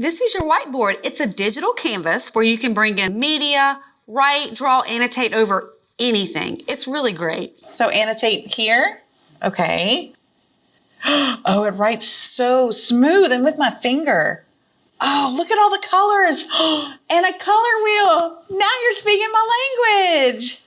This is your whiteboard. It's a digital canvas where you can bring in media, write, draw, annotate over anything. It's really great. So annotate here. Okay. Oh, it writes so smooth and with my finger. Oh, look at all the colors. And a color wheel. Now you're speaking my language.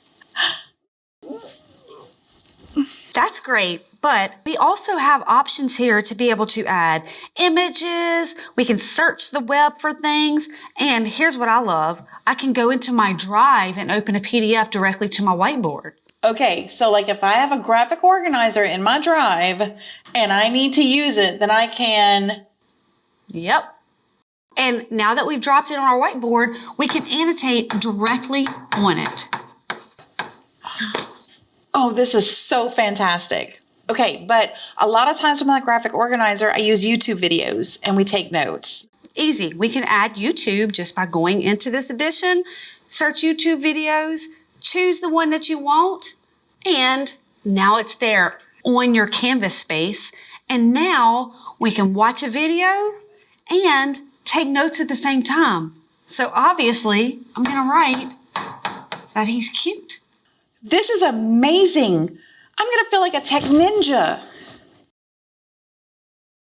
That's great, but we also have options here to be able to add images. We can search the web for things. And here's what I love. I can go into my Drive and open a PDF directly to my whiteboard. Okay, so like if I have a graphic organizer in my Drive and I need to use it, then I can... Yep. And now that we've dropped it on our whiteboard, we can annotate directly on it. Oh, this is so fantastic. Okay, but a lot of times with my graphic organizer, I use YouTube videos and we take notes. Easy. We can add YouTube just by going into this edition, search YouTube videos, choose the one that you want, and now it's there on your canvas space. And now we can watch a video and take notes at the same time. So obviously, I'm going to write that he's cute. This is amazing. I'm going to feel like a tech ninja.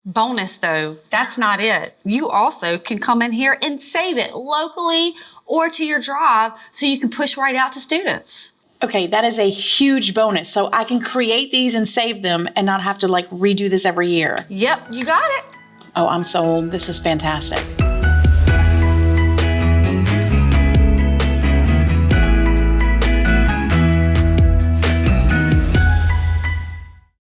Bonus though, that's not it. You also can come in here and save it locally or to your Drive so you can push right out to students. Okay, that is a huge bonus. So I can create these and save them and not have to like redo this every year. Yep, you got it. Oh, I'm sold. This is fantastic.